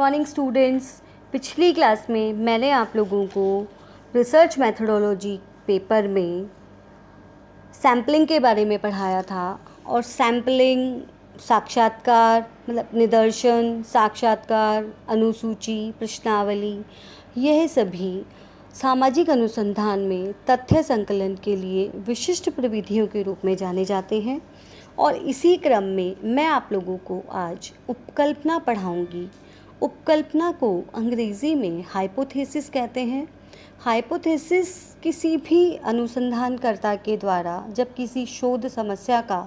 Morning students. पिछली class में मैंने आप लोगों को रिसर्च मेथोडोलॉजी पेपर में सैम्पलिंग के बारे में पढ़ाया था। और सैम्पलिंग, साक्षात्कार मतलब निदर्शन, साक्षात्कार, अनुसूची, प्रश्नावली, यह सभी सामाजिक अनुसंधान में तथ्य संकलन के लिए विशिष्ट प्रविधियों के रूप में जाने जाते हैं। और इसी क्रम में मैं आप लोगों को आज उपकल्पना पढ़ाऊंगी। उपकल्पना को अंग्रेज़ी में हाइपोथेसिस कहते हैं। हाइपोथेसिस किसी भी अनुसंधानकर्ता के द्वारा जब किसी शोध समस्या का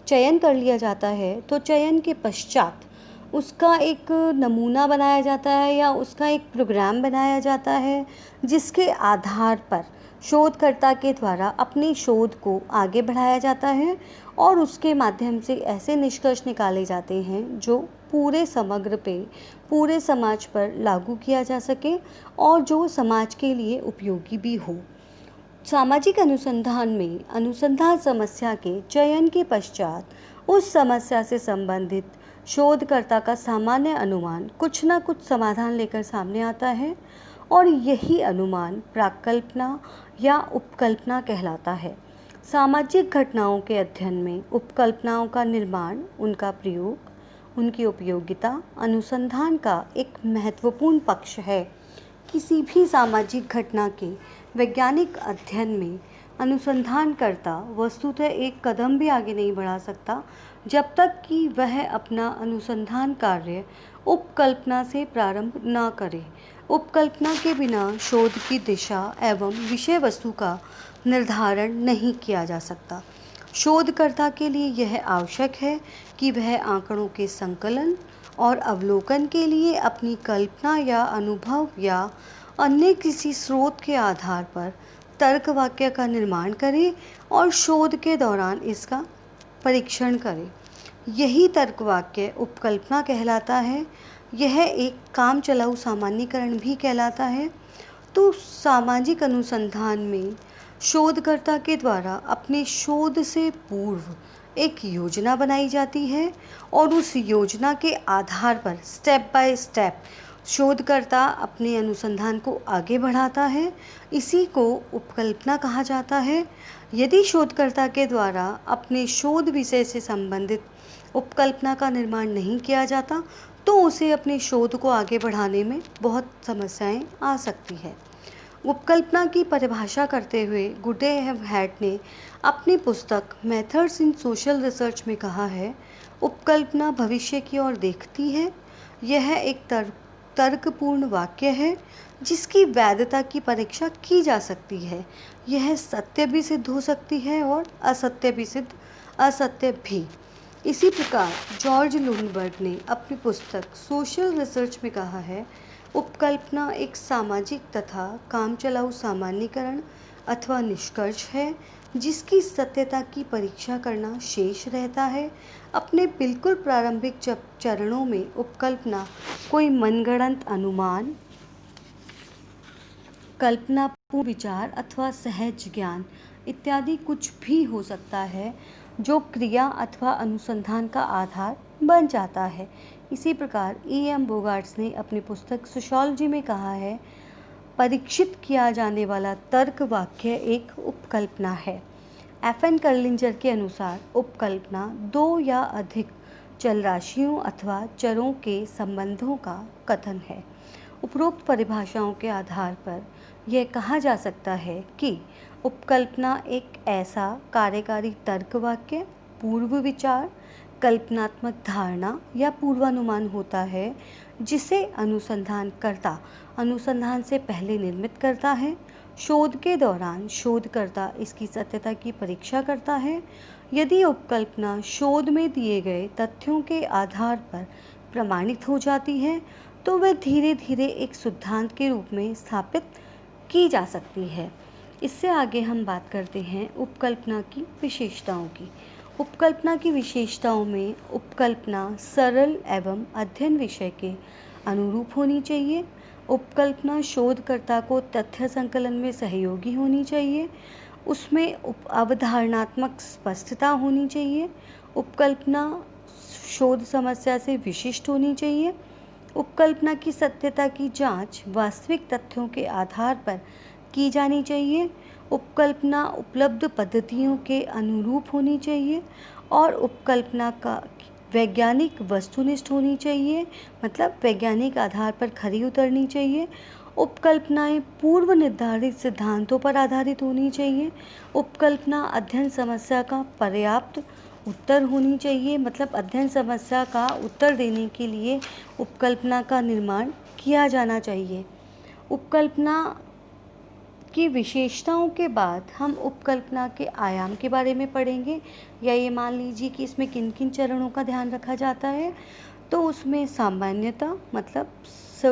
चयन कर लिया जाता है तो चयन के पश्चात उसका एक नमूना बनाया जाता है या उसका एक प्रोग्राम बनाया जाता है, जिसके आधार पर शोधकर्ता के द्वारा अपनी शोध को आगे बढ़ाया जाता है और उसके माध्यम से ऐसे निष्कर्ष निकाले जाते हैं जो पूरे समग्र पे, पूरे समाज पर लागू किया जा सके और जो समाज के लिए उपयोगी भी हो। सामाजिक अनुसंधान में अनुसंधान समस्या के चयन के पश्चात उस समस्या से संबंधित शोधकर्ता का सामान्य अनुमान कुछ न कुछ समाधान लेकर सामने आता है और यही अनुमान प्राक्कल्पना या उपकल्पना कहलाता है। सामाजिक घटनाओं के अध्ययन में उपकल्पनाओं का निर्माण, उनका प्रयोग, उनकी उपयोगिता अनुसंधान का एक महत्वपूर्ण पक्ष है। किसी भी सामाजिक घटना के वैज्ञानिक अध्ययन में अनुसंधानकर्ता वस्तुतः एक कदम भी आगे नहीं बढ़ा सकता जब तक कि वह अपना अनुसंधान कार्य उपकल्पना से प्रारंभ न करे। उपकल्पना के बिना शोध की दिशा एवं विषय वस्तु का निर्धारण नहीं किया जा सकता। शोधकर्ता के लिए यह आवश्यक है कि वह आंकड़ों के संकलन और अवलोकन के लिए अपनी कल्पना या अनुभव या अन्य किसी स्रोत के आधार पर तर्क वाक्य का निर्माण करे और शोध के दौरान इसका परीक्षण करे। यही तर्क वाक्य उपकल्पना कहलाता है। यह एक काम चलाऊ सामान्यीकरण भी कहलाता है। तो सामाजिक अनुसंधान में शोधकर्ता के द्वारा अपने शोध से पूर्व एक योजना बनाई जाती है और उस योजना के आधार पर स्टेप बाय स्टेप शोधकर्ता अपने अनुसंधान को आगे बढ़ाता है। इसी को उपकल्पना कहा जाता है। यदि शोधकर्ता के द्वारा अपने शोध विषय से संबंधित उपकल्पना का निर्माण नहीं किया जाता तो उसे अपने शोध को आगे बढ़ाने में बहुत समस्याएं आ सकती है। उपकल्पना की परिभाषा करते हुए गुडे एवं हैट ने अपनी पुस्तक मेथड्स इन सोशल रिसर्च में कहा है, उपकल्पना भविष्य की ओर देखती है। यह एक तर्कपूर्ण वाक्य है जिसकी वैधता की परीक्षा की जा सकती है। यह सत्य भी सिद्ध हो सकती है और असत्य भी। इसी प्रकार जॉर्ज लुंडबर्ग ने अपनी पुस्तक सोशल रिसर्च में कहा है, उपकल्पना एक सामाजिक तथा कामचलाऊ सामान्यीकरण अथवा निष्कर्ष है जिसकी सत्यता की परीक्षा करना शेष रहता है। अपने बिल्कुल प्रारंभिक चरणों में उपकल्पना कोई मनगढ़ंत अनुमान, कल्पनापूर्ण विचार अथवा सहज ज्ञान इत्यादि कुछ भी हो सकता है जो क्रिया अथवा अनुसंधान का आधार बन जाता है। इसी प्रकार E.M. बोगार्ट्स ने अपनी पुस्तक सोशियोलॉजी में कहा है, परीक्षित किया जाने वाला तर्क वाक्य एक उपकल्पना है। F.N. कर्लिंजर के अनुसार उपकल्पना दो या अधिक चल राशियों अथवा चरों के संबंधों का कथन है। उपरोक्त परिभाषाओं के आधार पर यह कहा जा सकता है कि उपकल्पना एक ऐसा कार्यकारी तर्क वाक्य, पूर्व विचार, कल्पनात्मक धारणा या पूर्वानुमान होता है जिसे अनुसंधानकर्ता अनुसंधान से पहले निर्मित करता है। शोध के दौरान शोधकर्ता इसकी सत्यता की परीक्षा करता है। यदि उपकल्पना शोध में दिए गए तथ्यों के आधार पर प्रमाणित हो जाती है तो वह धीरे धीरे एक सिद्धांत के रूप में स्थापित की जा सकती है। इससे आगे हम बात करते हैं उपकल्पना की विशेषताओं की। उपकल्पना की विशेषताओं में उपकल्पना सरल एवं अध्ययन विषय के अनुरूप होनी चाहिए। उपकल्पना शोधकर्ता को तथ्य संकलन में सहयोगी होनी चाहिए। उसमें अवधारणात्मक स्पष्टता होनी चाहिए। उपकल्पना शोध समस्या से विशिष्ट होनी चाहिए। उपकल्पना की सत्यता की जांच वास्तविक तथ्यों के आधार पर की जानी चाहिए। उपकल्पना उपलब्ध पद्धतियों के अनुरूप होनी चाहिए और उपकल्पना का वैज्ञानिक वस्तुनिष्ठ होनी चाहिए, मतलब वैज्ञानिक आधार पर खरी उतरनी चाहिए। उपकल्पनाएं पूर्व निर्धारित सिद्धांतों पर आधारित होनी चाहिए। उपकल्पना अध्ययन समस्या का पर्याप्त उत्तर होनी चाहिए, मतलब अध्ययन समस्या का उत्तर देने के लिए उपकल्पना का निर्माण किया जाना चाहिए। उपकल्पना की विशेषताओं के बाद हम उपकल्पना के आयाम के बारे में पढ़ेंगे, या ये मान लीजिए कि इसमें किन किन चरणों का ध्यान रखा जाता है। तो उसमें सामान्यता, मतलब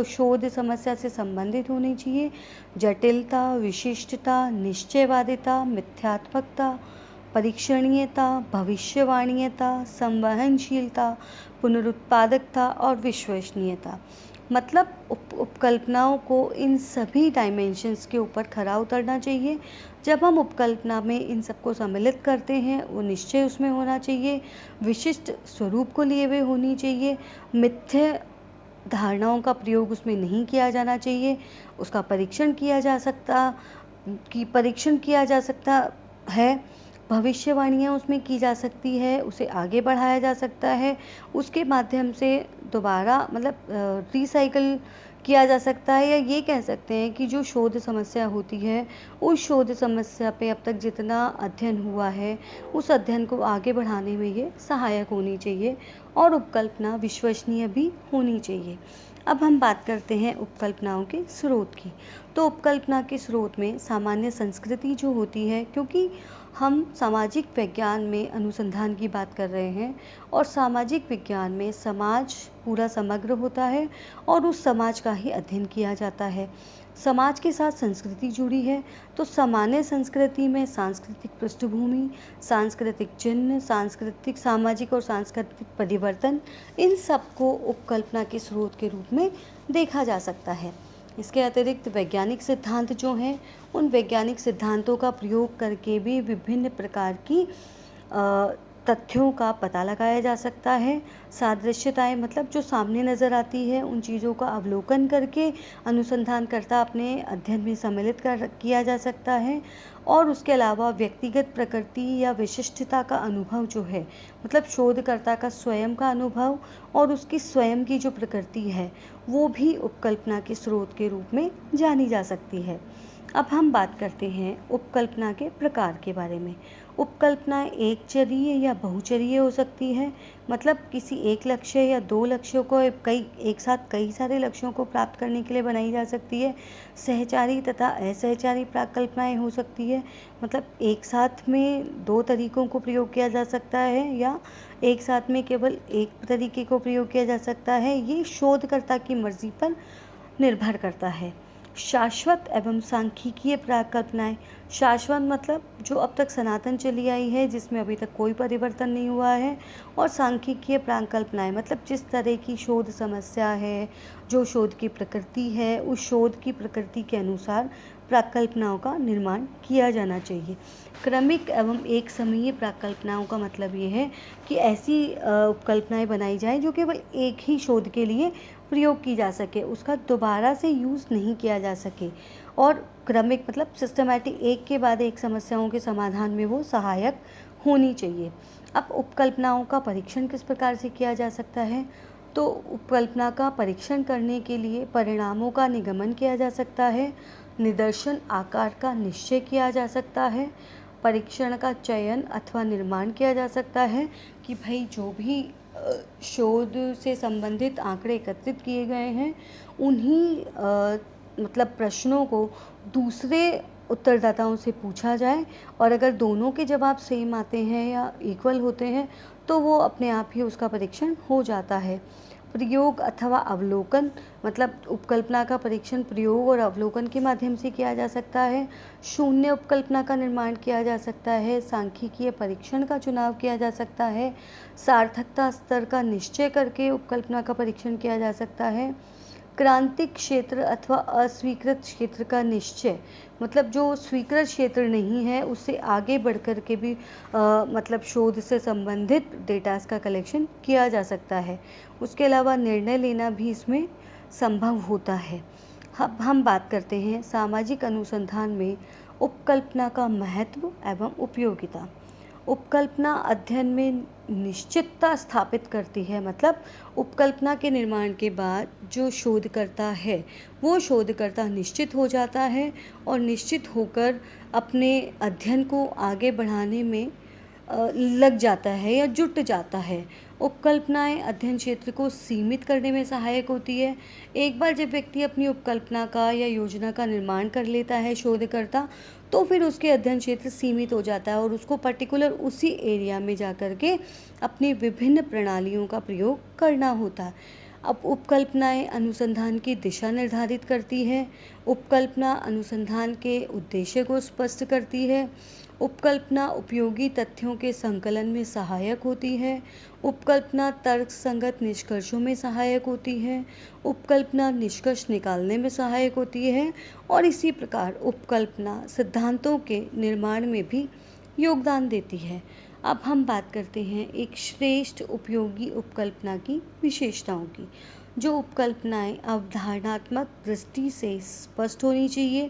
शोध समस्या से संबंधित होनी चाहिए। जटिलता, विशिष्टता, निश्चयवादिता, मिथ्यात्मकता, परीक्षणीयता, भविष्यवाणीयता, संवहनशीलता, पुनरुत्पादकता और विश्वसनीयता। मतलब उपकल्पनाओं को इन सभी डायमेंशंस के ऊपर खरा उतरना चाहिए। जब हम उपकल्पना में इन सबको सम्मिलित करते हैं, वो निश्चय उसमें होना चाहिए, विशिष्ट स्वरूप को लिए हुए होनी चाहिए, मिथ्य धारणाओं का प्रयोग उसमें नहीं किया जाना चाहिए, उसका परीक्षण किया जा सकता है, भविष्यवाणियाँ उसमें की जा सकती है, उसे आगे बढ़ाया जा सकता है, उसके माध्यम से दोबारा मतलब रिसाइकल किया जा सकता है, या ये कह सकते हैं कि जो शोध समस्या होती है, उस शोध समस्या पे अब तक जितना अध्ययन हुआ है, उस अध्ययन को आगे बढ़ाने में ये सहायक होनी चाहिए और उपकल्पना विश्वसनीय भी होनी चाहिए। अब हम बात करते हैं उपकल्पनाओं के स्रोत की। तो उपकल्पना के स्रोत में सामान्य संस्कृति जो होती है, क्योंकि हम सामाजिक विज्ञान में अनुसंधान की बात कर रहे हैं और सामाजिक विज्ञान में समाज पूरा समग्र होता है और उस समाज का ही अध्ययन किया जाता है। समाज के साथ संस्कृति जुड़ी है, तो सामान्य संस्कृति में सांस्कृतिक पृष्ठभूमि, सांस्कृतिक चिन्ह, सांस्कृतिक सामाजिक और सांस्कृतिक परिवर्तन, इन सबको उपकल्पना के स्रोत के रूप में देखा जा सकता है। इसके अतिरिक्त वैज्ञानिक सिद्धांत जो हैं, उन वैज्ञानिक सिद्धांतों का प्रयोग करके भी विभिन्न प्रकार की तथ्यों का पता लगाया जा सकता है। सादृश्यताएं, मतलब जो सामने नज़र आती है, उन चीज़ों का अवलोकन करके अनुसंधानकर्ता अपने अध्ययन में सम्मिलित किया जा सकता है। और उसके अलावा व्यक्तिगत प्रकृति या विशिष्टता का अनुभव जो है, मतलब शोधकर्ता का स्वयं का अनुभव और उसकी स्वयं की जो प्रकृति है, वो भी उपकल्पना के स्रोत के रूप में जानी जा सकती है। अब हम बात करते हैं उपकल्पना के प्रकार के बारे में। उपकल्पना एक चरीय या बहुचरीय हो सकती है, मतलब किसी एक लक्ष्य या दो लक्ष्यों को एक साथ कई सारे लक्ष्यों को प्राप्त करने के लिए बनाई जा सकती है। सहचारी तथा असहचारी प्राकल्पनाएं हो सकती है, मतलब एक साथ में दो तरीकों को प्रयोग किया जा सकता है या एक साथ में केवल एक तरीके को प्रयोग किया जा सकता है। ये शोधकर्ता की मर्जी पर निर्भर करता है। शाश्वत एवं सांख्यिकीय प्राकल्पनाएं। शाश्वत मतलब जो अब तक सनातन चली आई है, जिसमें अभी तक कोई परिवर्तन नहीं हुआ है। और सांख्यिकीय प्राकल्पनाएं मतलब जिस तरह की शोध समस्या है, जो शोध की प्रकृति है, उस शोध की प्रकृति के अनुसार प्राकल्पनाओं का निर्माण किया जाना चाहिए। क्रमिक एवं एक समयीय प्राकल्पनाओं का मतलब ये है कि ऐसी उपकल्पनाएं बनाई जाएं जो केवल एक ही शोध के लिए प्रयोग की जा सके, उसका दोबारा से यूज़ नहीं किया जा सके। और क्रमिक मतलब सिस्टमैटिक, एक के बाद एक समस्याओं के समाधान में वो सहायक होनी चाहिए। अब उपकल्पनाओं का परीक्षण किस प्रकार से किया जा सकता है? तो उपकल्पना का परीक्षण करने के लिए परिणामों का निगमन किया जा सकता है, निदर्शन आकार का निश्चय किया जा सकता है, परीक्षण का चयन अथवा निर्माण किया जा सकता है कि भाई जो भी शोध से संबंधित आंकड़े एकत्रित किए गए हैं, उन्हीं मतलब प्रश्नों को दूसरे उत्तरदाताओं से पूछा जाए, और अगर दोनों के जवाब सेम आते हैं या इक्वल होते हैं तो वो अपने आप ही उसका परीक्षण हो जाता है। प्रयोग अथवा अवलोकन, मतलब उपकल्पना का परीक्षण प्रयोग और अवलोकन के माध्यम से किया जा सकता है। शून्य उपकल्पना का निर्माण किया जा सकता है, सांख्यिकीय परीक्षण का चुनाव किया जा सकता है, सार्थकता स्तर का निश्चय करके उपकल्पना का परीक्षण किया जा सकता है, क्रांतिक क्षेत्र अथवा अस्वीकृत क्षेत्र का निश्चय, मतलब जो स्वीकृत क्षेत्र नहीं है उससे आगे बढ़ कर के भी मतलब शोध से संबंधित डेटास का कलेक्शन किया जा सकता है। उसके अलावा निर्णय लेना भी इसमें संभव होता है। अब हम बात करते हैं सामाजिक अनुसंधान में उपकल्पना का महत्व एवं उपयोगिता। उपकल्पना अध्ययन में निश्चितता स्थापित करती है, मतलब उपकल्पना के निर्माण के बाद जो शोधकर्ता है वो शोधकर्ता निश्चित हो जाता है और निश्चित होकर अपने अध्ययन को आगे बढ़ाने में लग जाता है या जुट जाता है। उपकल्पनाएं अध्ययन क्षेत्र को सीमित करने में सहायक होती है। एक बार जब व्यक्ति अपनी उपकल्पना का या योजना का निर्माण कर लेता है शोधकर्ता, तो फिर उसके अध्ययन क्षेत्र सीमित हो जाता है और उसको पर्टिकुलर उसी एरिया में जा कर के अपनी विभिन्न प्रणालियों का प्रयोग करना होता है। अब उपकल्पनाएं अनुसंधान की दिशा निर्धारित करती है। उपकल्पना अनुसंधान के उद्देश्य को स्पष्ट करती है। उपकल्पना उपयोगी तथ्यों के संकलन में सहायक होती है। उपकल्पना तर्कसंगत निष्कर्षों में सहायक होती है। उपकल्पना निष्कर्ष निकालने में सहायक होती है और इसी प्रकार उपकल्पना सिद्धांतों के निर्माण में भी योगदान देती है। अब हम बात करते हैं एक श्रेष्ठ उपयोगी उपकल्पना की विशेषताओं की। जो उपकल्पनाएं अवधारणात्मक दृष्टि से स्पष्ट होनी चाहिए,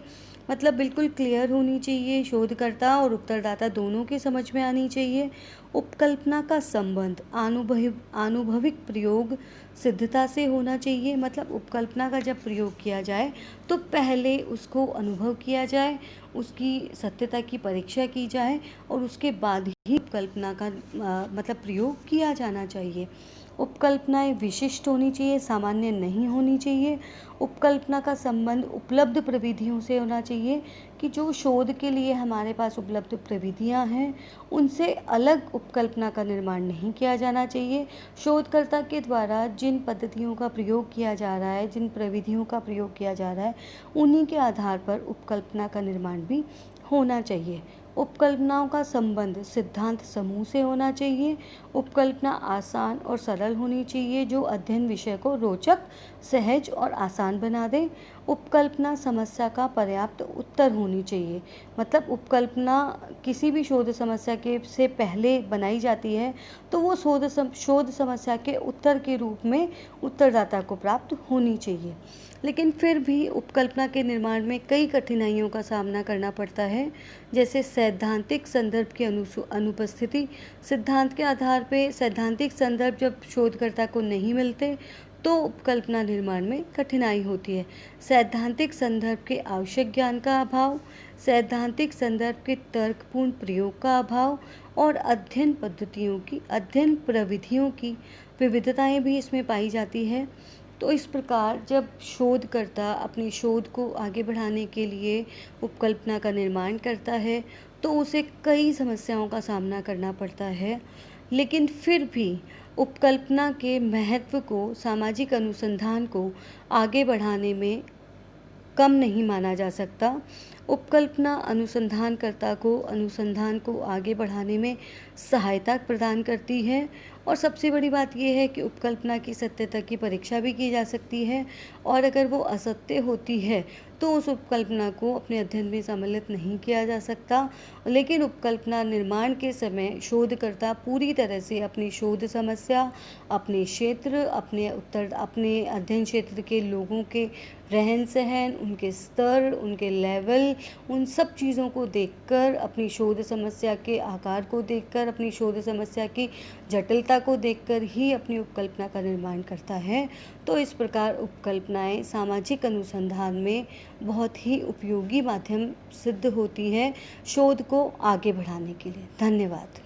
मतलब बिल्कुल क्लियर होनी चाहिए, शोधकर्ता और उत्तरदाता दोनों के समझ में आनी चाहिए। उपकल्पना का संबंध आनुभविक प्रयोग सिद्धता से होना चाहिए, मतलब उपकल्पना का जब प्रयोग किया जाए तो पहले उसको अनुभव किया जाए, उसकी सत्यता की परीक्षा की जाए और उसके बाद ही उपकल्पना का मतलब प्रयोग किया जाना चाहिए। उपकल्पनाएं विशिष्ट होनी चाहिए, सामान्य नहीं होनी चाहिए। उपकल्पना का संबंध उपलब्ध प्रविधियों से होना चाहिए कि जो शोध के लिए हमारे पास उपलब्ध प्रविधियां हैं उनसे अलग उपकल्पना का निर्माण नहीं किया जाना चाहिए। शोधकर्ता के द्वारा जिन पद्धतियों का प्रयोग किया जा रहा है, जिन प्रविधियों का प्रयोग किया जा रहा है, उन्हीं के आधार पर उपकल्पना का निर्माण भी होना चाहिए। उपकल्पनाओं का संबंध सिद्धांत समूह से होना चाहिए। उपकल्पना आसान और सरल होनी चाहिए जो अध्ययन विषय को रोचक, सहज और आसान बना दे। उपकल्पना समस्या का पर्याप्त उत्तर होनी चाहिए, मतलब उपकल्पना किसी भी शोध समस्या के से पहले बनाई जाती है तो वो शोध समस्या के उत्तर के रूप में उत्तरदाता को प्राप्त होनी चाहिए। लेकिन फिर भी उपकल्पना के निर्माण में कई कठिनाइयों का सामना करना पड़ता है, जैसे सैद्धांतिक संदर्भ की अनुपस्थिति। सिद्धांत के आधार पर सैद्धांतिक संदर्भ जब शोधकर्ता को नहीं मिलते तो उपकल्पना निर्माण में कठिनाई होती है। सैद्धांतिक संदर्भ के आवश्यक ज्ञान का अभाव, सैद्धांतिक संदर्भ के तर्कपूर्ण प्रयोग का अभाव और अध्ययन प्रविधियों की विविधताएं भी इसमें पाई जाती है। तो इस प्रकार जब शोधकर्ता अपनी शोध को आगे बढ़ाने के लिए उपकल्पना का निर्माण करता है तो उसे कई समस्याओं का सामना करना पड़ता है, लेकिन फिर भी उपकल्पना के महत्व को, सामाजिक अनुसंधान को आगे बढ़ाने में कम नहीं माना जा सकता। उपकल्पना अनुसंधानकर्ता को अनुसंधान को आगे बढ़ाने में सहायता प्रदान करती है और सबसे बड़ी बात यह है कि उपकल्पना की सत्यता की परीक्षा भी की जा सकती है और अगर वो असत्य होती है तो उस उपकल्पना को अपने अध्ययन में सम्मिलित नहीं किया जा सकता। लेकिन उपकल्पना निर्माण के समय शोधकर्ता पूरी तरह से अपनी शोध समस्या, अपने क्षेत्र, अपने अध्ययन क्षेत्र के लोगों के रहन सहन, उनके स्तर, उनके लेवल, उन सब चीज़ों को देखकर, अपनी शोध समस्या के आकार को देखकर, अपनी शोध समस्या की जटिलता को देखकर ही अपनी उपकल्पना का निर्माण करता है। तो इस प्रकार उपकल्पनाएं सामाजिक अनुसंधान में बहुत ही उपयोगी माध्यम सिद्ध होती है शोध को आगे बढ़ाने के लिए। धन्यवाद।